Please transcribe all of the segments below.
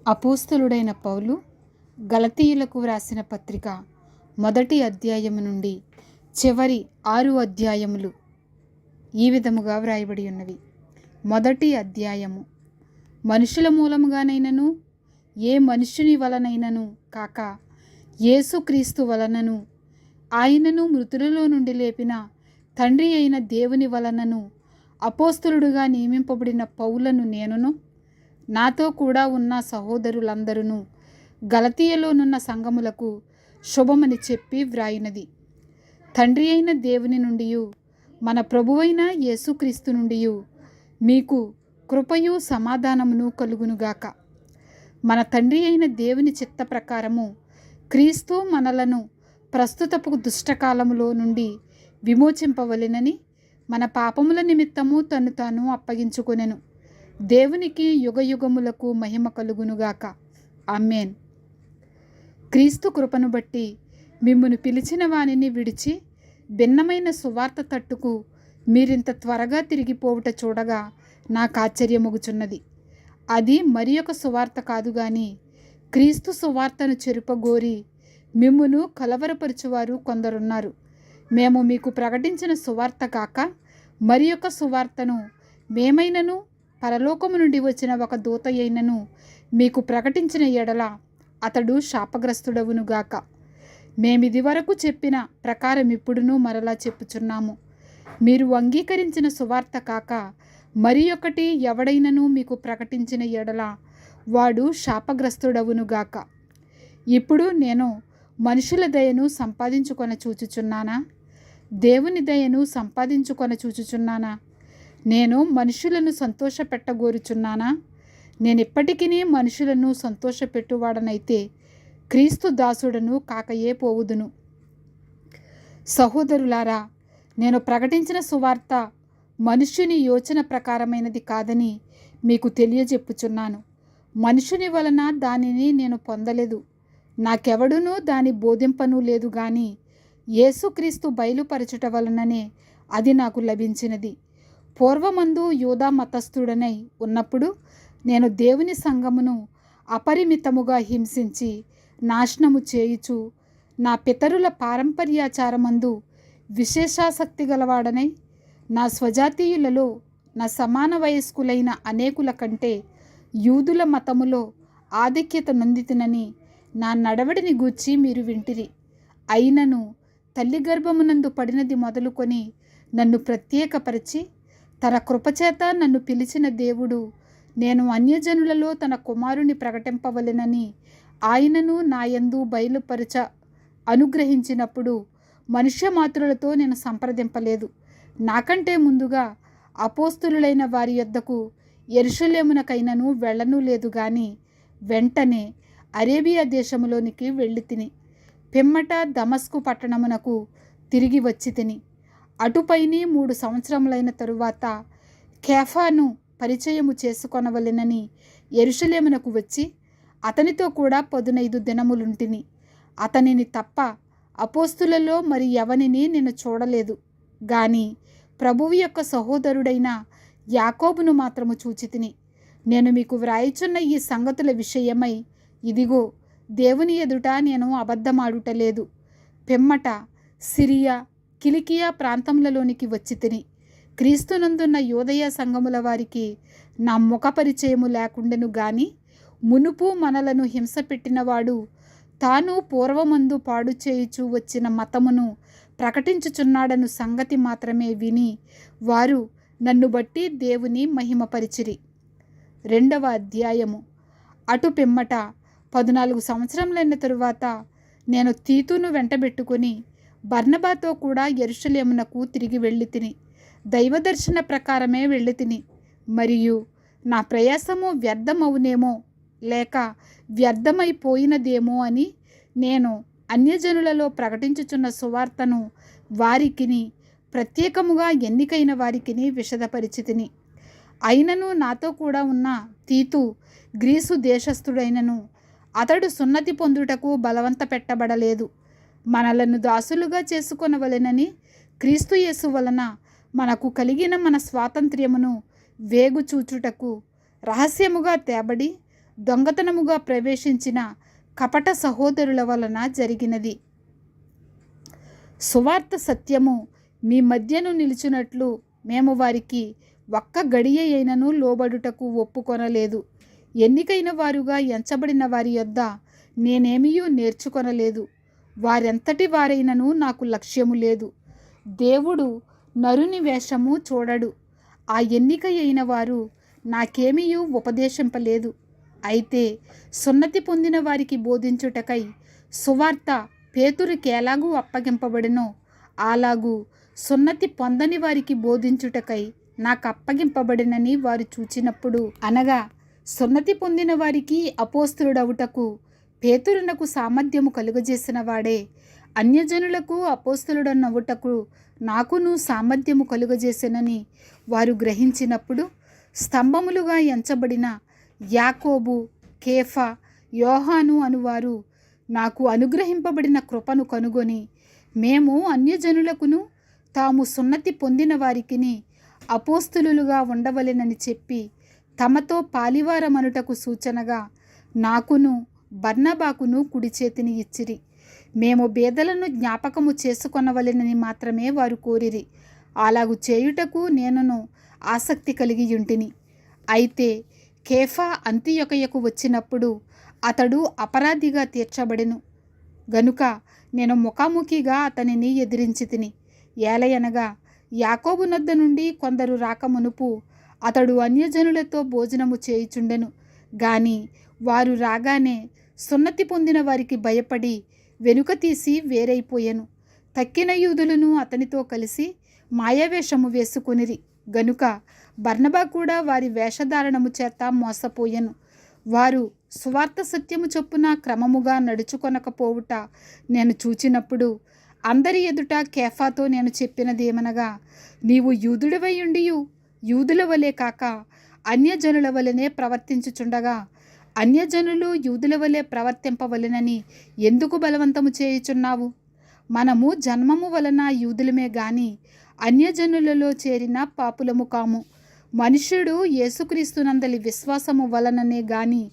అపోస్తలుడైన పౌలు గలతీయులకు వ్రాసిన పత్రిక 1వ అధ్యాయము నుండి చివరి 6 అధ్యాయములు ఈ విధముగా వ్రాయబడి ఉన్నవి. 1వ అధ్యాయము. మనుషుల మూలముగానైనను ఏ మనుష్యుని వలనైనను కాక యేసుక్రీస్తు వలనను ఆయనను మృతులలో నుండి లేపిన తండ్రి అయిన దేవుని వలనను అపోస్తలుడుగా నియమింపబడిన పౌలను నేనును నాతో కూడా ఉన్న సహోదరులందరూ గలతీయలోనున్న సంఘములకు శుభమని చెప్పి వ్రాయినది. తండ్రి అయిన దేవుని నుండి మన ప్రభువైన యేసుక్రీస్తు నుండి మీకు కృపయు సమాధానమును కలుగునుగాక. మన తండ్రి అయిన దేవుని చిత్త ప్రకారము క్రీస్తు మనలను ప్రస్తుతపు దుష్టకాలములో నుండి విమోచింపవలెనని మన పాపముల నిమిత్తము తన్ను తాను అప్పగించుకొనెను. దేవునికి యుగయుగములకు మహిమ కలుగునుగాక. ఆమేన్. క్రీస్తు కృపను బట్టి మిమ్మును పిలిచిన వానిని విడిచి భిన్నమైన సువార్త తట్టుకు మీరింత త్వరగా తిరిగిపోవుట చూడగా నాకు ఆశ్చర్యమగుచున్నది. అది మరి ఒక సువార్త కాదు గాని క్రీస్తు సువార్తను చెరుపగోరి మిమ్మును కలవరపరచువారు కొందరున్నారు. మేము మీకు ప్రకటించిన సువార్త కాక మరి ఒక సువార్తను మేమైనను పరలోకము నుండి వచ్చిన ఒక దూత అయినను మీకు ప్రకటించిన ఎడల అతడు శాపగ్రస్తుడవునుగాక. మేమిది వరకు చెప్పిన ప్రకారం ఇప్పుడును మరలా చెప్పుచున్నాము. మీరు అంగీకరించిన సువార్త కాక మరి ఒకటి ఎవడైనను మీకు ప్రకటించిన ఎడల వాడు శాపగ్రస్తుడవునుగాక. ఇప్పుడు నేను మనుషుల దయను సంపాదించుకొన చూచుచున్నానా? దేవుని దయను సంపాదించుకొన చూచుచున్నానా? నేను మనుషులను సంతోషపెట్టగోరుచున్నానా? నేను ఇప్పటికీ మనుషులను సంతోషపెట్టువాడనైతే క్రీస్తు దాసుడను కాకయే పోవుదును. సహోదరులారా, నేను ప్రకటించిన సువార్త మనుష్యుని యోచన ప్రకారమైనది కాదని మీకు తెలియజెప్పుచున్నాను. మనుషుని వలన దానిని నేను పొందలేదు, నాకెవడునూ దాని బోధింపను లేదు గాని యేసుక్రీస్తు బయలుపరచుట వలననే అది నాకు లభించినది. పూర్వమందు యూదా మతస్థుడనై ఉన్నప్పుడు నేను దేవుని సంఘమును అపరిమితముగా హింసించి నాశనము చేయుచు నా పితరుల పారంపర్యాచారమందు విశేషాసక్తి గలవాడనై నా స్వజాతీయులలో నా సమాన వయస్కులైన అనేకుల కంటే యూదుల మతములో ఆధిక్యత నొందితినని నా నడవడిని గూర్చి మీరు వింటిరి. అయినను తల్లి గర్భమునందు పడినది మొదలుకొని నన్ను ప్రత్యేకపరిచి తన కృపచేత నన్ను పిలిచిన దేవుడు నేను అన్యజనులలో తన కుమారుని ప్రకటింపవలెనని ఆయనను నాయందు బయలుపరచ అనుగ్రహించినప్పుడు మనుష్య మాతృలతో నేను సంప్రదింపలేదు. నాకంటే ముందుగా అపోస్తలులైన వారి యొద్దకు యెరూషలేమునకైనను వెళ్ళను లేదు గాని వెంటనే అరేబియా దేశములోనికి వెళ్ళి తిని పిమ్మట దమస్కు పట్టణమునకు తిరిగి వచ్చి తిని అటుపైని 3 సంవత్సరములైన తరువాత కేఫాను పరిచయము చేసుకొనవలెనని యెరూషలేమునకు వచ్చి అతనితో కూడా 15 దినములుంటిని. అతనిని తప్ప అపోస్తులలో మరి ఎవనిని నేను చూడలేదు గాని ప్రభువు యొక్క సహోదరుడైన యాకోబును మాత్రము చూచితిని. నేను మీకు వ్రాయిచున్న ఈ సంగతుల విషయమై ఇదిగో దేవుని ఎదుట నేను అబద్ధమాడుటలేదు. పిమ్మట సిరియా కిలికియా ప్రాంతములలోనికి వచ్చి తిని క్రీస్తునందున్న యోదయ సంఘముల వారికి నా ముఖ పరిచయము లేకుండెను గాని మునుపు మనలను హింస పెట్టినవాడు తాను పూర్వమందు పాడు చేయుచు వచ్చిన మతమును ప్రకటించుచున్నాడను సంగతి మాత్రమే విని వారు నన్ను బట్టి దేవుని మహిమపరిచిరి. 2వ అధ్యాయము. అటు పిమ్మట 14 సంవత్సరములైన తరువాత నేను తీతును వెంటబెట్టుకుని బర్నబాతో కూడా యెరూషలేమునకు తిరిగి వెళ్ళి తిని దైవదర్శన ప్రకారమే వెళ్ళి తిని మరియు నా ప్రయాసము వ్యర్థమవునేమో లేక వ్యర్థమైపోయినదేమో అని నేను అన్యజనులలో ప్రకటించుచున్న సువార్తను వారికిని ప్రత్యేకముగా ఎన్నికైన వారికిని విశదపరిచితిని. అయినను నాతో కూడా ఉన్న తీతు గ్రీసు దేశస్థుడైనను అతడు సున్నతి పొందుటకు బలవంత పెట్టబడలేదు. మనలను దాసులుగా చేసుకొనవలెనని క్రీస్తు యేసు వలన మనకు కలిగిన మన స్వాతంత్ర్యమును వేగు చూచుటకు రహస్యముగా తేబడి దొంగతనముగా ప్రవేశించిన కపట సహోదరుల వలన జరిగినది. సువార్త సత్యము మీ మధ్యను నిలిచినట్లు మేము వారికి ఒక్క గడియ అయినను లోబడుటకు ఒప్పుకొనలేదు. ఎన్నికైన వారుగా ఎంచబడిన వారి యొద్ద నేనేమియూ నేర్చుకొనలేదు. వారెంతటి వారైనను నాకు లక్ష్యము లేదు. దేవుడు నరుని వేషము చూడడు. ఆ ఎన్నిక అయిన వారు నాకేమియూ ఉపదేశింపలేదు. అయితే సున్నతి పొందిన వారికి బోధించుటకై సువార్త పేతురుకెలాగూ అప్పగింపబడినో అలాగూ సున్నతి పొందని వారికి బోధించుటకై నాకు అప్పగింపబడినని వారు చూచినప్పుడు, అనగా సున్నతి పొందిన వారికి అపోస్తలుడవుటకు పేతురునకు సామర్థ్యము కలుగజేసిన వాడే అన్యజనులకు అపోస్తలుడనవుటకు నాకును సామర్థ్యము కలుగజేసినని వారు గ్రహించినప్పుడు, స్తంభములుగా ఎంచబడిన యాకోబు, కేఫా, యోహాను అనువారు నాకు అనుగ్రహింపబడిన కృపను కనుగొని, మేము అన్యజనులకును తాము సున్నతి పొందిన వారికిని అపోస్తలులుగా ఉండవలెనని చెప్పి తమతో పాలివారమనుటకు సూచనగా నాకును బర్నబాకును కుడి చేతిని ఇచ్చిరి. మేము బేదలను జ్ఞాపకము చేసుకొనవలెనని మాత్రమే వారు కోరిరి. అలాగు చేయుటకు నేనును ఆసక్తి కలిగి యుంటిని. అయితే కేఫా అంతియొకయకు వచ్చినప్పుడు అతడు అపరాధిగా తీర్చబడెను గనుక నేను ముఖాముఖిగా అతనిని ఎదిరించి తిని. ఏలయనగా యాకోబు నొద్ద నుండి కొందరు రాకమునుపు అతడు అన్యజనులతో భోజనము చేయుచుండెను. గాని వారు రాగానే సున్నతి పొందిన వారికి భయపడి వెనుక తీసి వేరైపోయెను. తక్కిన యూదులను అతనితో కలిసి మాయావేషము వేసుకొనిరి గనుక బర్నబా కూడా వారి వేషధారణము చేత మోసపోయెను. వారు సువార్త సత్యము చొప్పున క్రమముగా నడుచుకొనకపోవుట నేను చూచినప్పుడు అందరి ఎదుట కేఫాతో నేను చెప్పినదేమనగా, నీవు యూదుడివై ఉండియు యూదుల వలె కాక అన్యజనుల వలెనే ప్రవర్తించుచుండగా అన్యజనులు యూదుల వలె ప్రవర్తింపవలెనని ఎందుకు బలవంతము చేయుచున్నావు? మనము జన్మము వలన యూదులమే గాని అన్యజనులలో చేరిన పాపులము కాము. మనుష్యుడు యేసుక్రీస్తునందలి విశ్వాసము వలననే గాని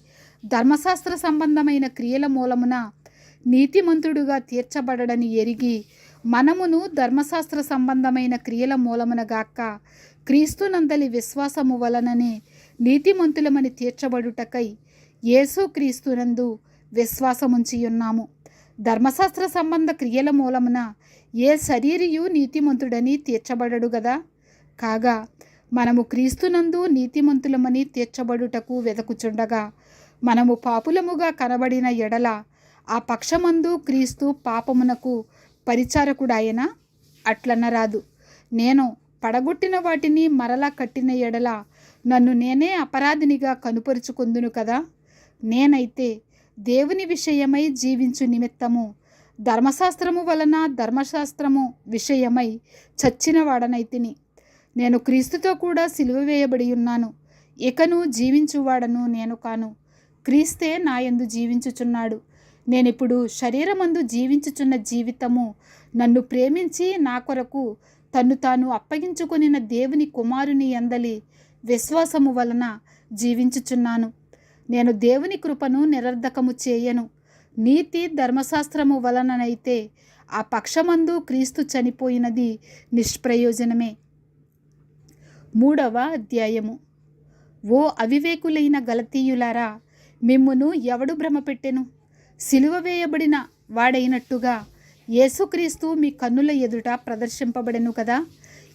ధర్మశాస్త్ర సంబంధమైన క్రియల మూలమున నీతిమంతుడుగా తీర్చబడడని ఎరిగి మనమును ధర్మశాస్త్ర సంబంధమైన క్రియల మూలమున గాక క్రీస్తునందలి విశ్వాసము వలననే నీతిమంతులమని తీర్చబడుటకై యేసుక్రీస్తునందు విశ్వాసముంచియున్నాము. ధర్మశాస్త్ర సంబంధ క్రియల మూలమున ఏ శరీరియు నీతిమంతుడని తీర్చబడడు గదా. కాగా మనము క్రీస్తునందు నీతిమంతులమని తీర్చబడుటకు వెదకుచుండగా మనము పాపులముగా కనబడిన ఎడల ఆ పక్షమందు క్రీస్తు పాపమునకు పరిచారకుడాయనా? అట్లనరాదు. నేను పడగొట్టిన వాటిని మరలా కట్టిన ఎడల నన్ను నేనే అపరాధినిగా కనుపరుచుకొందును కదా. నేనైతే దేవుని విషయమై జీవించు నిమిత్తము ధర్మశాస్త్రము వలన ధర్మశాస్త్రము విషయమై చచ్చిన వాడనైతిని. నేను క్రీస్తుతో కూడా సిలువ వేయబడి ఉన్నాను. ఇకను జీవించువాడను నేను కాను, క్రీస్తే నాయందు జీవించుచున్నాడు. నేనిప్పుడు శరీరమందు జీవించుచున్న జీవితము నన్ను ప్రేమించి నా కొరకు తన్ను తాను అప్పగించుకొనిన దేవుని కుమారుని యందలి విశ్వాసము వలన జీవించుచున్నాను. నేను దేవుని కృపను నిరర్ధకము చేయను. నీతి ధర్మశాస్త్రము వలననైతే ఆ పక్షమందు క్రీస్తు చనిపోయినది నిష్ప్రయోజనమే. 3వ అధ్యాయము. ఓ అవివేకులైన గలతీయులారా, మిమ్మును ఎవడు భ్రమపెట్టెను? సిలువ వేయబడిన వాడైనట్టుగా యేసుక్రీస్తు మీ కన్నుల ఎదుట ప్రదర్శింపబడెను కదా.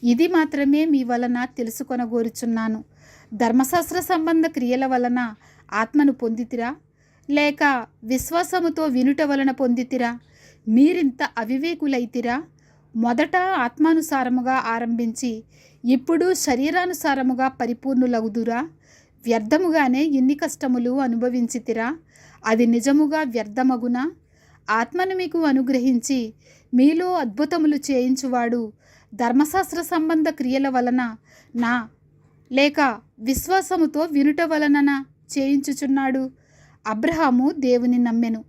ఇది మాత్రమే మీ వలన తెలుసుకొనగోరుచున్నాను. ధర్మశాస్త్ర సంబంధ క్రియల వలన ఆత్మను పొందితిరా, లేక విశ్వాసముతో వినుట వలన పొందితిరా? మీరింత అవివేకులైతిరా. మొదట ఆత్మానుసారముగా ఆరంభించి ఇప్పుడు శరీరానుసారముగా పరిపూర్ణులగుదురా? వ్యర్థముగానే ఇన్ని కష్టములు అనుభవించితిరా. అది నిజముగా వ్యర్థమగునా? ఆత్మను మీకు అనుగ్రహించి మీలో అద్భుతములు చేయించువాడు ధర్మశాస్త్ర సంబంధ క్రియల వలన నా లేక విశ్వాసముతో వినుట వలననా చేయించుచున్నాడు? అబ్రహాము దేవుని నమ్మెను,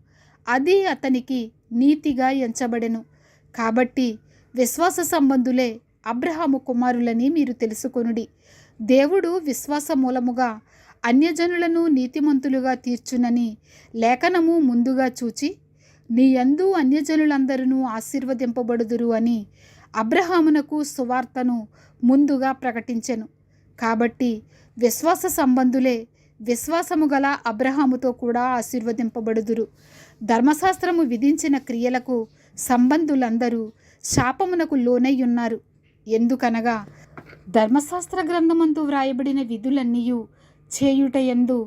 అది అతనికి నీతిగా ఎంచబడెను. కాబట్టి విశ్వాస సంబంధులే అబ్రహాము కుమారులని మీరు తెలుసుకొనుడి. దేవుడు విశ్వాస మూలముగా అన్యజనులను నీతిమంతులుగా తీర్చునని లేఖనము ముందుగా చూచి నీ యందు అన్యజనులందరూ ఆశీర్వదింపబడుదురు అని అబ్రహామునకు సువార్తను ముందుగా ప్రకటించెను. కాబట్టి విశ్వాస సంబంధులే విశ్వాసము గల అబ్రహాముతో కూడా ఆశీర్వదింపబడుదురు. ధర్మశాస్త్రము విధించిన క్రియలకు సంబంధులందరూ శాపమునకు లోనై ఉన్నారు. ఎందుకనగా ధర్మశాస్త్ర గ్రంథమందు వ్రాయబడిన విధులన్నీయు చేయుటయందు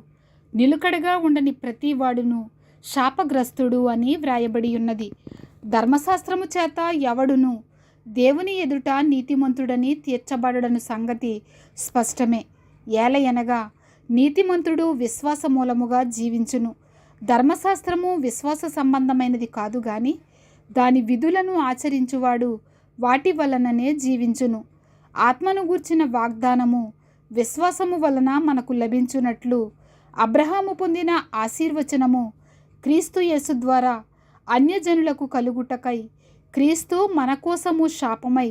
నిలుకడగా ఉండని ప్రతి వాడును శాపగ్రస్తుడు అని వ్రాయబడి ఉన్నది. ధర్మశాస్త్రము చేత ఎవడును దేవుని ఎదుట నీతిమంతుడని తీర్చబడడను సంగతి స్పష్టమే. ఏలయనగా నీతిమంతుడు విశ్వాస మూలముగా జీవించును. ధర్మశాస్త్రము విశ్వాస సంబంధమైనది కాదు గాని దాని విధులను ఆచరించువాడు వాటి వలననే జీవించును. ఆత్మను గూర్చిన వాగ్దానము విశ్వాసము వలన మనకు లభించున్నట్లు అబ్రహాము పొందిన ఆశీర్వచనము క్రీస్తు యేసు ద్వారా అన్యజనులకు కలుగుటకై క్రీస్తు మన కోసము శాపమై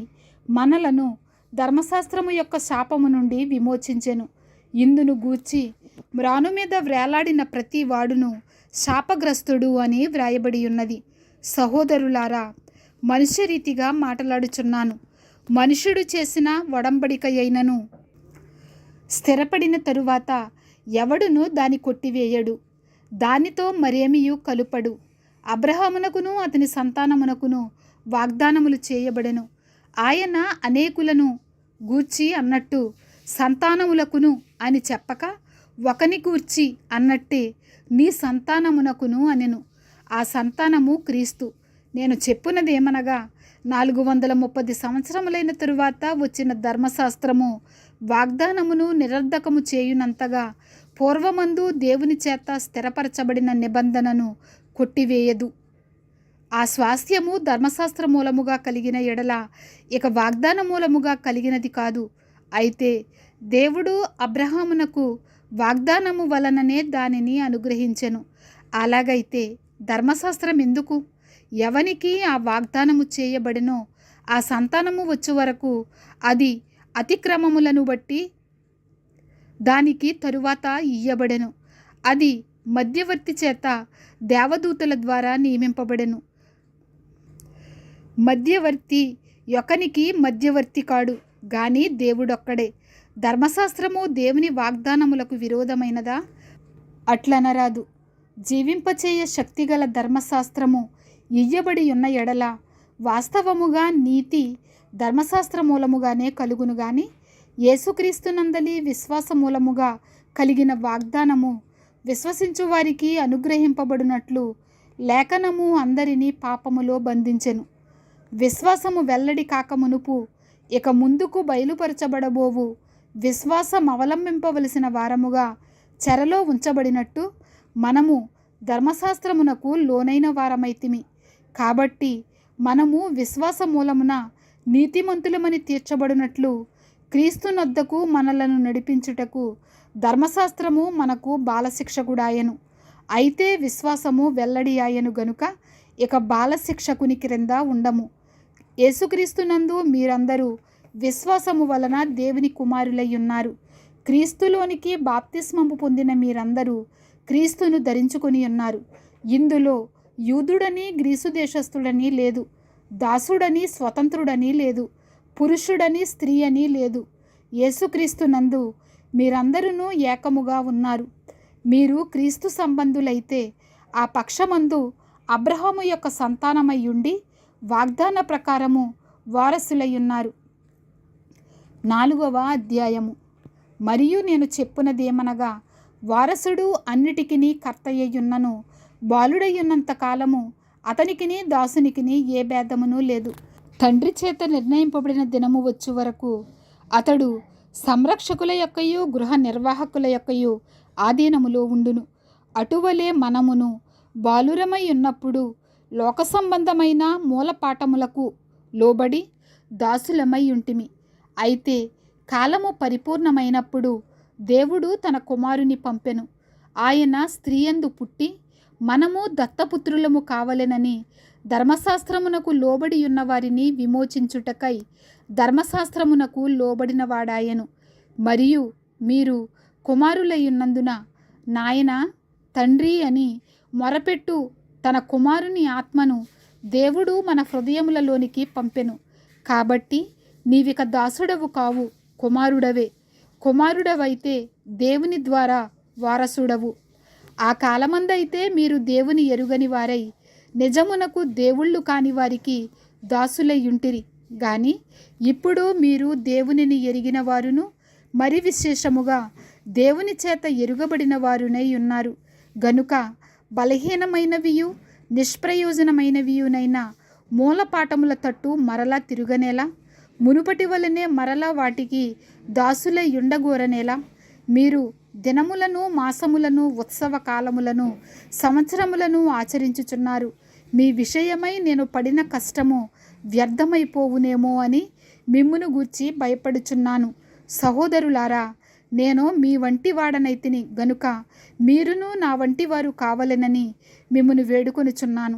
మనలను ధర్మశాస్త్రము యొక్క శాపము నుండి విమోచించెను. ఇందును గూర్చి మ్రాను మీద వ్రేలాడిన ప్రతి వాడును శాపగ్రస్తుడు అని వ్రాయబడి ఉన్నది. సహోదరులారా, మనుష్య రీతిగా మాట్లాడుచున్నాను. మనుష్యుడు చేసిన ఒడంబడిక అయినను స్థిరపడిన తరువాత ఎవడును దాని కొట్టివేయడు, దానితో మరేమియు కలుపడు. అబ్రహామునకును అతని సంతానమునకును వాగ్దానములు చేయబడెను. ఆయన అనేకులను గూర్చి అన్నట్టు సంతానములకును అని చెప్పక ఒకని గూర్చి అన్నట్టే నీ సంతానమునకును అనెను. ఆ సంతానము క్రీస్తు. నేను చెప్పునదేమనగా 430 సంవత్సరములైన తరువాత వచ్చిన ధర్మశాస్త్రము వాగ్దానమును నిరర్ధకము చేయునంతగా పూర్వమందు దేవుని చేత స్థిరపరచబడిన నిబంధనను కొట్టివేయదు. ఆ స్వాస్థ్యము ధర్మశాస్త్ర మూలముగా కలిగిన ఎడల ఇక వాగ్దాన మూలముగా కలిగినది కాదు. అయితే దేవుడు అబ్రహామునకు వాగ్దానము వలననే దానిని అనుగ్రహించెను. అలాగైతే ధర్మశాస్త్రం ఎందుకు? ఎవనికి ఆ వాగ్దానము చేయబడినో ఆ సంతానము వచ్చు వరకు అది అతిక్రమములను బట్టి దానికి తరువాత ఇయ్యబడెను. అది మధ్యవర్తి చేత దేవదూతల ద్వారా నియమింపబడెను. మధ్యవర్తి యొకనికి మధ్యవర్తి కాడు గాని దేవుడొక్కడే. ధర్మశాస్త్రము దేవుని వాగ్దానములకు విరోధమైనదా? అట్లనరాదు. జీవింపచేయ శక్తిగల ధర్మశాస్త్రము ఇయ్యబడి ఉన్న ఎడల వాస్తవముగా నీతి ధర్మశాస్త్ర మూలముగానే కలుగును గాని యేసుక్రీస్తునందలి విశ్వాస మూలముగా కలిగిన వాగ్దానము విశ్వసించు వారికి అనుగ్రహింపబడినట్లు లేఖనము అందరినీ పాపములో బంధించెను. విశ్వాసము వెల్లడి కాకమునుపు ఇక ముందుకు బయలుపరచబడబోవు విశ్వాసం అవలంబింపవలసిన వారముగా చెరలో ఉంచబడినట్టు మనము ధర్మశాస్త్రమునకు లోనైన వారమైతిమి. కాబట్టి మనము విశ్వాస మూలమున నీతిమంతులమని తీర్చబడినట్లు క్రీస్తునొద్దకు మనలను నడిపించుటకు ధర్మశాస్త్రము మనకు బాలశిక్షకుడాయను. అయితే విశ్వాసము వెల్లడి ఆయను గనుక ఇక బాలశిక్షకుని క్రింద ఉండము. యేసుక్రీస్తునందు మీరందరూ విశ్వాసము వలన దేవుని కుమారులై ఉన్నారు. క్రీస్తులోనికి బాప్తిస్మము పొందిన మీరందరూ క్రీస్తును ధరించుకొని ఉన్నారు. ఇందులో యూదుడని గ్రీసు దేశస్థుడని లేదు, దాసుడని స్వతంత్రుడని లేదు, పురుషుడని స్త్రీ అని లేదు. యేసుక్రీస్తునందు మీరందరూ ఏకముగా ఉన్నారు. మీరు క్రీస్తు సంబంధులైతే ఆ పక్షమందు అబ్రహాము యొక్క సంతానమై ఉండి వాగ్దాన ప్రకారము వారసులై ఉన్నారు. 4వ అధ్యాయము. మరియు నేను చెప్పునదేమనగా వారసుడు అన్నిటికిని కర్తయ్యున్నను బాలుడయ్యున్నంత కాలము అతనికిని దాసునికిని ఏ భేదమును లేదు. తండ్రి చేత నిర్ణయింపబడిన దినము వచ్చు వరకు అతడు సంరక్షకుల యొక్కయు గృహ నిర్వాహకుల యొక్కయు ఆధీనములో ఉండును. అటువలే మనమును బాలురమై ఉన్నప్పుడు లోక సంబంధమైన మూలపాఠములకు లోబడి దాసులమై ఉంటిమి. అయితే కాలము పరిపూర్ణమైనప్పుడు దేవుడు తన కుమారుని పంపెను. ఆయన స్త్రీయందు పుట్టి మనము దత్తపుత్రులము కావలెనని ధర్మశాస్త్రమునకు లోబడి ఉన్న వారిని విమోచించుటకై ధర్మశాస్త్రమునకు లోబడిన వాడాయను. మరియు మీరు కుమారులయ్యున్నందున నాయనా తండ్రి అని మొరపెట్టు తన కుమారుని ఆత్మను దేవుడు మన హృదయములలోనికి పంపెను. కాబట్టి నీవిక దాసుడవు కావు, కుమారుడవే. కుమారుడవైతే దేవుని ద్వారా వారసుడవు. ఆ కాలమందైతే మీరు దేవుని ఎరుగని వారై నిజమునకు దేవుళ్ళు కాని వారికి దాసులయ్యుంటిరి. గాని ఇప్పుడు మీరు దేవునిని ఎరిగిన వారును మరి విశేషముగా దేవుని చేత ఎరుగబడిన వారునై ఉన్నారు గనుక బలహీనమైనవియు నిష్ప్రయోజనమైనవియునైన మూలపాఠముల తట్టు మరలా తిరుగనేలా, మునుపటి వలనే మరలా వాటికి దాసులై ఉండగోరనేలా, మీరు దినములను మాసములను ఉత్సవ కాలములను సంవత్సరములను ఆచరించుచున్నారు. మీ విషయమై నేను పడిన కష్టము వ్యర్థమైపోవునేమో అని మిమ్మును గూర్చి భయపడుచున్నాను. సహోదరులారా, నేను మీ వంటి వాడనైతిని గనుక మీరును నా వంటి వారు కావలెనని మిమ్మును వేడుకొనుచున్నాను.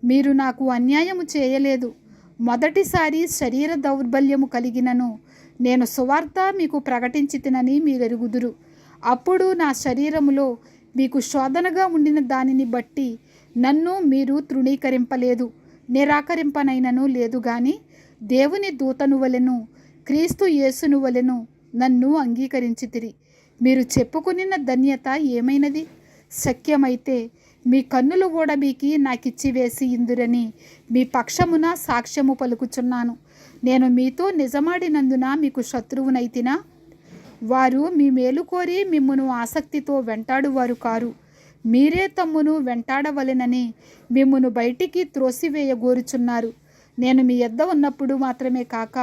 మీరు నాకు అన్యాయము చేయలేదు. మొదటిసారి శరీర దౌర్బల్యము కలిగినను నేను సువార్త మీకు ప్రకటించితినని మీరెరుగుదురు. అప్పుడు నా శరీరములో మీకు శోధనగా ఉండిన దానిని బట్టి నన్ను మీరు తృణీకరింపలేదు, నిరాకరింపనైనను లేదు. గాని దేవుని దూతను వలెను క్రీస్తు యేసును వలెను నన్ను అంగీకరించితిరి. మీరు చెప్పుకునిన ధన్యత ఏమైనది? శక్యమైతే మీ కన్నులు ఊడబీకి నాకిచ్చివేసి ఇందురని మీ పక్షమున సాక్ష్యము పలుకుచున్నాను. నేను మీతో నిజమాడినందున మీకు శత్రువునైతినా? వారు మీ మేలు కోరి మిమ్మును ఆసక్తితో వెంటాడువారు కారు. మీరే తమ్మును వెంటాడవలెనని మిమ్మును బయటికి త్రోసివేయగోరుచున్నారు. నేను మీ యొద్ద ఉన్నప్పుడు మాత్రమే కాక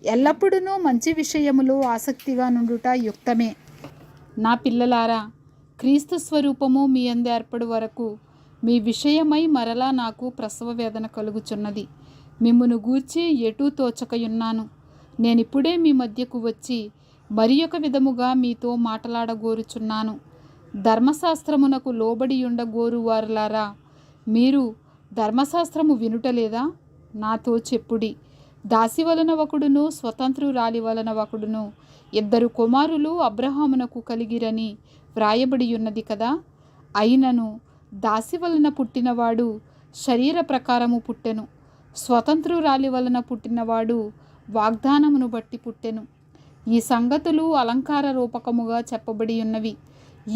ఎల్లప్పుడూ మంచి విషయములో ఆసక్తిగా నుండుట యుక్తమే. నా పిల్లలారా, క్రీస్తు స్వరూపము మీ యందు ఏర్పడు వరకు మీ విషయమై మరలా నాకు ప్రసవ వేదన కలుగుచున్నది. మిమ్మును గూర్చి ఎటూ తోచకయున్నాను. నేనిప్పుడే మీ మధ్యకు వచ్చి మరి ఒక విధముగా మీతో మాట్లాడగోరుచున్నాను. ధర్మశాస్త్రమునకు లోబడి ఉండగోరు వారులారా, మీరు ధర్మశాస్త్రము వినుటలేదా? నాతో చెప్పుడి. దాసి వలన ఒకడును స్వతంత్రురాలి వలన ఒకడును ఇద్దరు కుమారులు అబ్రహామునకు కలిగిరని వ్రాయబడి ఉన్నది కదా. అయినను దాసి వలన పుట్టినవాడు శరీర ప్రకారము పుట్టెను, స్వతంత్రురాలి వలన పుట్టినవాడు వాగ్దానమును బట్టి పుట్టెను. ఈ సంగతులు అలంకార రూపకముగా చెప్పబడి ఉన్నవి.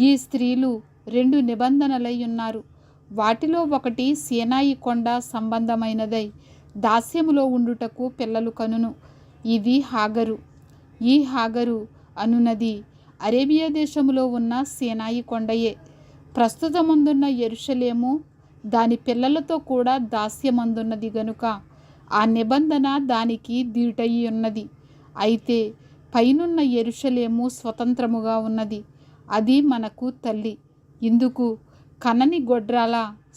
ఈ స్త్రీలు రెండు నిబంధనలై ఉన్నారు. వాటిలో ఒకటి సీనాయి కొండ సంబంధమైనదై దాస్యములో ఉండుటకు పిల్లలు కనును. ఇది హాగరు. ఈ హాగరు అనునది అరేబియా దేశములో ఉన్న సీనాయి కొండయే. ప్రస్తుతమందున్న యెరూషలేము దాని పిల్లలతో కూడా దాస్యమందున్నది గనుక ఆ నిబంధన దానికి దీటయి ఉన్నది. అయితే పైనున్న యెరూషలేము స్వతంత్రముగా ఉన్నది. అది మనకు తల్లి. ఇందుకు కనని గొడ్రాల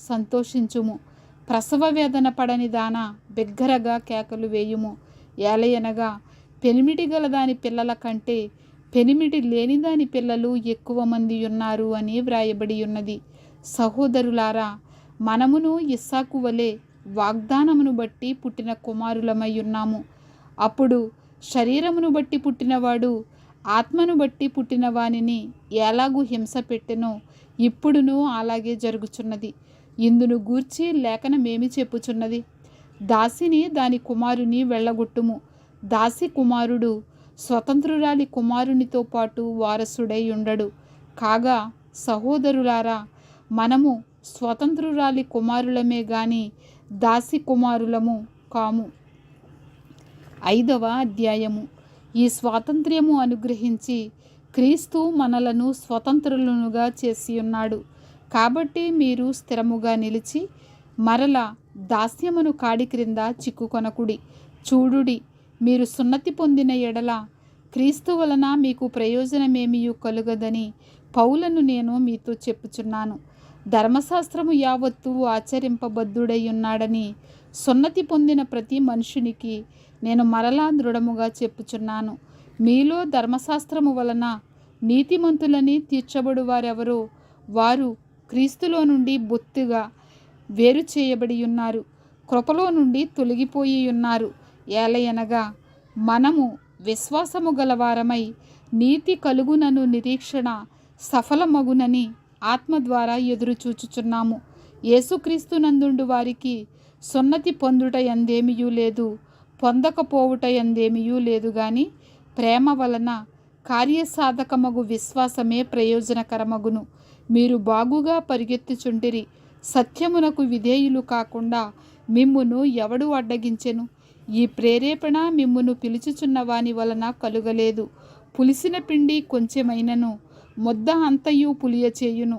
సంతోషించుము, ప్రసవ వేదన పడని దాన బిగ్గరగా కేకలు వేయుము. ఏలయనగా పెనిమిటి గల దాని పిల్లల కంటే పెనిమిటి లేని దాని పిల్లలు ఎక్కువ మంది ఉన్నారు అని వ్రాయబడి ఉన్నది. సహోదరులారా, మనమును ఇస్సాకు వలె వాగ్దానమును బట్టి పుట్టిన కుమారులమై ఉన్నాము. అప్పుడు శరీరమును బట్టి పుట్టినవాడు ఆత్మను బట్టి పుట్టిన వానిని ఎలాగూ హింస పెట్టెనో ఇప్పుడును అలాగే జరుగుచున్నది. ఇందును గూర్చి లేఖనమేమి చెప్పుచున్నది? దాసిని దాని కుమారుని వెళ్ళగొట్టుము. దాసి కుమారుడు స్వతంత్రురాలి కుమారునితో పాటు వారసుడై ఉండడు. కాగా సహోదరులారా, మనము స్వతంత్రురాలి కుమారులమే గాని దాసి కుమారులము కాము. 5వ అధ్యాయము. ఈ స్వాతంత్ర్యము అనుగ్రహించి క్రీస్తు మనలను స్వతంత్రులుగా చేసి ఉన్నాడు. కాబట్టి మీరు స్థిరముగా నిలిచి మరల దాస్యమును కాడి క్రింద చిక్కుకొనకుడి. చూడుడి, మీరు సున్నతి పొందిన ఎడల క్రీస్తు వలన మీకు ప్రయోజనమేమియూ కలుగదని పౌలను నేను మీతో చెప్పుచున్నాను. ధర్మశాస్త్రము యావత్తు ఆచరింపబద్ధుడై ఉన్నాడని సున్నతి పొందిన ప్రతి మనుషునికి నేను మరలా దృఢముగా చెప్పుచున్నాను. మీలో ధర్మశాస్త్రము వలన నీతిమంతులని తీర్చబడు వారెవరో వారు క్రీస్తులో నుండి బొత్తుగా వేరు చేయబడి ఉన్నారు, కృపలో నుండి తొలగిపోయి ఉన్నారు. ఏలయనగా మనము విశ్వాసము గలవారమై నీతి కలుగునను నిరీక్షణ సఫలమగునని ఆత్మ ద్వారా ఎదురుచూచుచున్నాము. యేసుక్రీస్తునందుండు వారికి సున్నతి పొందుట ఎందేమియూ లేదు, పొందకపోవుట ఎందేమియూ లేదు గాని ప్రేమ వలన కార్యసాధకమగు విశ్వాసమే ప్రయోజనకరమగును. మీరు బాగుగా పరిగెత్తుచుండిరి. సత్యమునకు విధేయులు కాకుండా మిమ్మును ఎవడు అడ్డగించెను? ఈ ప్రేరేపణ మిమ్మును పిలుచుచున్న వాని వలన కలుగలేదు. పులిసిన పిండి కొంచెమైనను ముద్ద అంతయు పులియచేయును.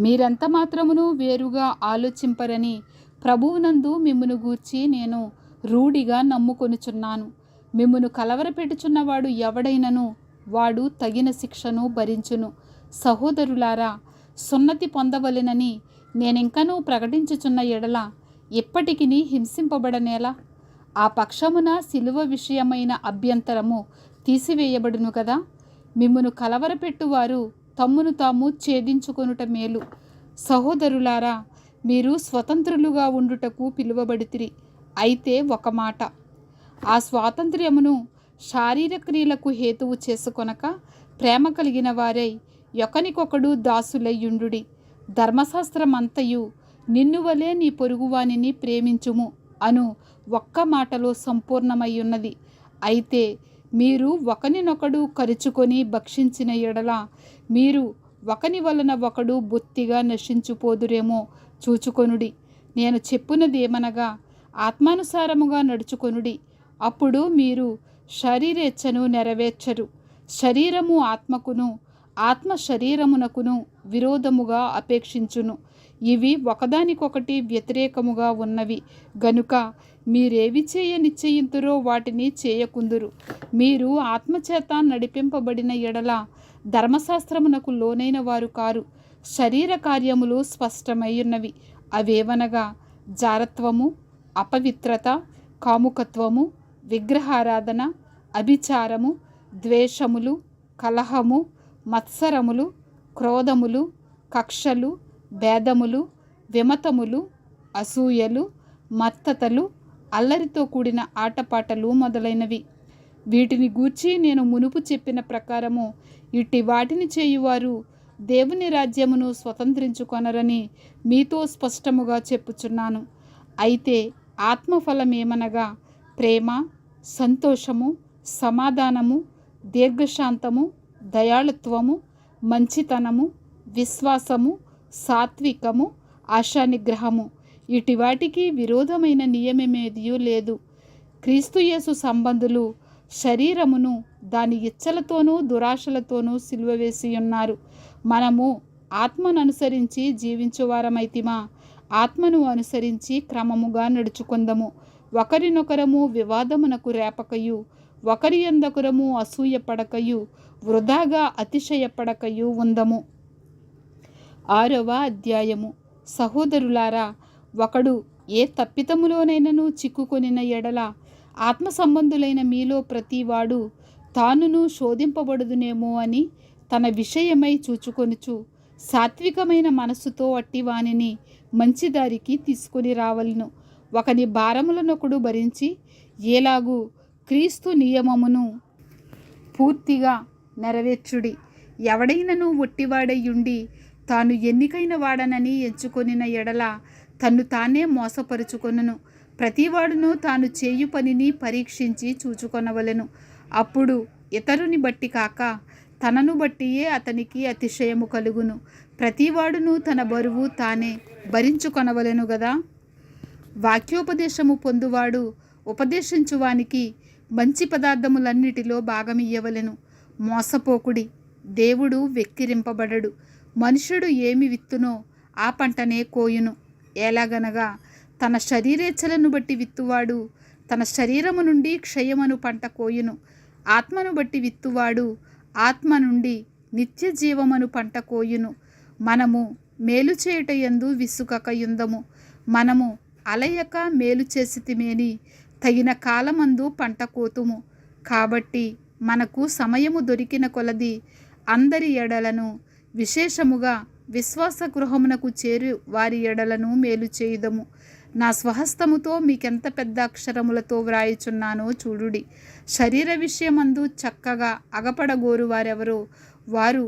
మీరెంత మాత్రమును వేరుగా ఆలోచింపరని ప్రభువునందు మిమ్మును గూర్చి నేను రూఢిగా నమ్ముకొనుచున్నాను. మిమ్మును కలవరపెట్టుచున్నవాడు ఎవడైనను వాడు తగిన శిక్షను భరించును. సహోదరులారా, సున్నతి పొందవలెనని నేనింకనూ ప్రకటించుచున్న ఎడల ఎప్పటికినీ హింసింపబడనేలా? ఆ పక్షమున సిలువ విషయమైన అభ్యంతరము తీసివేయబడును కదా. మిమ్మును కలవరపెట్టువారు తమ్మును తాము ఛేదించుకొనుట మేలు. సహోదరులారా, మీరు స్వతంత్రులుగా ఉండుటకు పిలువబడితిరి. అయితే ఒక మాట, ఆ స్వాతంత్ర్యమును శారీరక క్రియలకు హేతువు చేసుకొనక ప్రేమ కలిగిన వారై ఒకనికొకడు దాసులయ్యుండుడి. ధర్మశాస్త్రమంతయు నిన్ను వలె నీ పొరుగువానిని ప్రేమించుము అను ఒక్క మాటలో సంపూర్ణమయ్యున్నది. అయితే మీరు ఒకనినొకడు కరుచుకొని భక్షించిన ఎడల మీరు ఒకని వలన ఒకడు బొత్తిగా నశించుపోదురేమో చూచుకొనుడి. నేను చెప్పునదేమనగా ఆత్మానుసారముగా నడుచుకొనుడి. అప్పుడు మీరు శరీరేచ్ఛను నెరవేర్చరు. శరీరము ఆత్మకును, ఆత్మ శరీరమునకును విరోధముగా అపేక్షించును. ఇవి ఒకదానికొకటి వ్యతిరేకముగా ఉన్నవి గనుక మీరేవి చేయ నిశ్చయింతురో వాటిని చేయకుందురు. మీరు ఆత్మచేత నడిపింపబడిన ఎడల ధర్మశాస్త్రమునకు లోనైన వారు కారు. శరీర కార్యములు స్పష్టమయ్యున్నవి. అవేవనగా జారత్వము, అపవిత్రత, కాముకత్వము, విగ్రహారాధన, అభిచారము, ద్వేషములు, కలహము, మత్సరములు, క్రోధములు, కక్షలు, భేదములు, విమతములు, అసూయలు, మత్తతలు, అల్లరితో కూడిన ఆటపాటలు మొదలైనవి. వీటిని గూర్చి నేను మునుపు చెప్పిన ప్రకారము ఇట్టి వాటిని చేయువారు దేవుని రాజ్యమును స్వతంత్రించుకొనరని మీతో స్పష్టముగా చెప్పుచున్నాను. అయితే ఆత్మఫలమేమనగా ప్రేమ, సంతోషము, సమాధానము, దీర్ఘశాంతము, దయాళుత్వము, మంచితనము, విశ్వాసము, సాత్వికము, ఆశానిగ్రహము. ఇటి వాటికి విరోధమైన నియమమేదియూ లేదు. క్రీస్తుయేసు సంబంధులు శరీరమును దాని ఇచ్చలతోనూ దురాశలతోనూ సిలువవేసి ఉన్నారు. మనము ఆత్మను అనుసరించి జీవించువారమైతిమా, ఆత్మను అనుసరించి క్రమముగా నడుచుకుందము. ఒకరినొకరము వివాదమునకు రేపకయు, ఒకరి యందొకరము అసూయపడకయు, వృధాగా అతిశయపడకయు ఉందము. 6వ అధ్యాయము. సహోదరులారా, ఒకడు ఏ తప్పితములోనైనను చిక్కుకొనిన ఎడల ఆత్మ సంబంధులైన మీలో ప్రతివాడు తానును శోధింపబడుదునేమో అని తన విషయమై చూచుకొనుచు సాత్వికమైన మనస్సుతో అట్టి వానిని మంచిదారికి తీసుకొని రావలను. ఒకని భారములనొకడు భరించి ఏలాగు క్రీస్తు నియమమును పూర్తిగా నెరవేర్చుడి. ఎవడైనను ఒట్టివాడయ్యుండి తాను ఎన్నికైన వాడనని ఎంచుకొనిన ఎడల తన్ను తానే మోసపరుచుకొనును. ప్రతివాడును తాను చేయు పనిని పరీక్షించి చూచుకొనవలెను. అప్పుడు ఇతరుని బట్టి కాక తనను బట్టియే అతనికి అతిశయము కలుగును. ప్రతివాడును తన బరువు తానే భరించుకొనవలెను గదా. వాక్యోపదేశము పొందువాడు ఉపదేశించువానికి మంచి పదార్థములన్నిటిలో భాగమియ్యవలెను. మోసపోకుడి, దేవుడు వెక్కిరింపబడడు. మనుష్యుడు ఏమి విత్తునో ఆ పంటనే కోయును. ఎలాగనగా తన శరీరేచ్ఛలను బట్టి విత్తువాడు తన శరీరము నుండి క్షయమను పంట కోయును. ఆత్మను బట్టి విత్తువాడు ఆత్మ నుండి నిత్య జీవమను పంట కోయును. మనము మేలు చేయుట యందు విసుకకయుందము. మనము అలయక మేలు చేసితిమేని తగిన కాలమందు పంట కోతుము. కాబట్టి మనకు సమయము దొరికిన కొలది అందరి ఎడలను, విశేషముగా విశ్వాస గృహమునకు చేరు వారి ఎడలను మేలు చేయుదము. నా స్వహస్తముతో మీకెంత పెద్ద అక్షరములతో వ్రాయుచున్నానో చూడుడి. శరీర విషయమందు చక్కగా అగపడగోరు వారెవరో వారు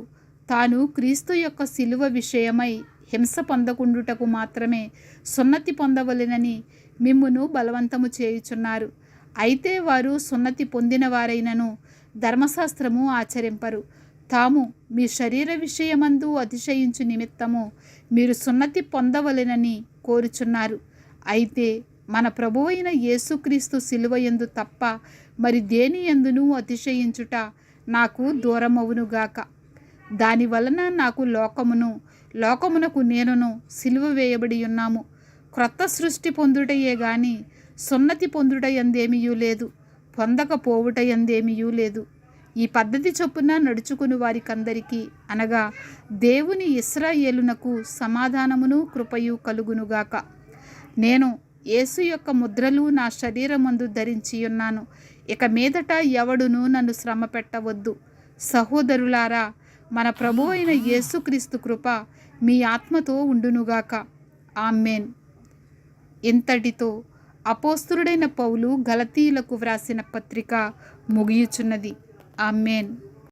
తాను క్రీస్తు యొక్క శిలువ విషయమై హింస పొందకుండుటకు మాత్రమే సున్నతి పొందవలెనని మిమ్మును బలవంతము చేయుచున్నారు. అయితే వారు సున్నతి పొందిన వారైనను ధర్మశాస్త్రము ఆచరింపరు. తాము మీ శరీర విషయమందు అతిశయించు నిమిత్తము మీరు సున్నతి పొందవలెనని కోరుచున్నారు. అయితే మన ప్రభువైన యేసుక్రీస్తు శిలువ యందు తప్ప మరి దేని యందును అతిశయించుట నాకు దూరమవునుగాక. దాని వలన నాకు లోకమునకు నేనును సిలువ వేయబడి ఉన్నాము. క్రొత్త సృష్టి పొందుటయే గాని సున్నతి పొందుట యందేమియూ లేదు, పొందకపోవుట యందేమియూ లేదు. ఈ పద్ధతి చొప్పున నడుచుకుని వారికందరికీ అనగా దేవుని ఇశ్రాయేలునకు సమాధానమును కృపయు కలుగునుగాక. నేను యేసు యొక్క ముద్రలు నా శరీరమందు ధరించి ఉన్నాను. ఇక మీదట ఎవడును నన్ను శ్రమ పెట్టవద్దు. సహోదరులారా, మన ప్రభువైన యేసుక్రీస్తు కృప మీ ఆత్మతో ఉండునుగాక. ఆమేన్. ఇంతటితో అపోస్తలుడైన పౌలు గలతీయులకు వ్రాసిన పత్రిక ముగియుచున్నది. ఆమేన్.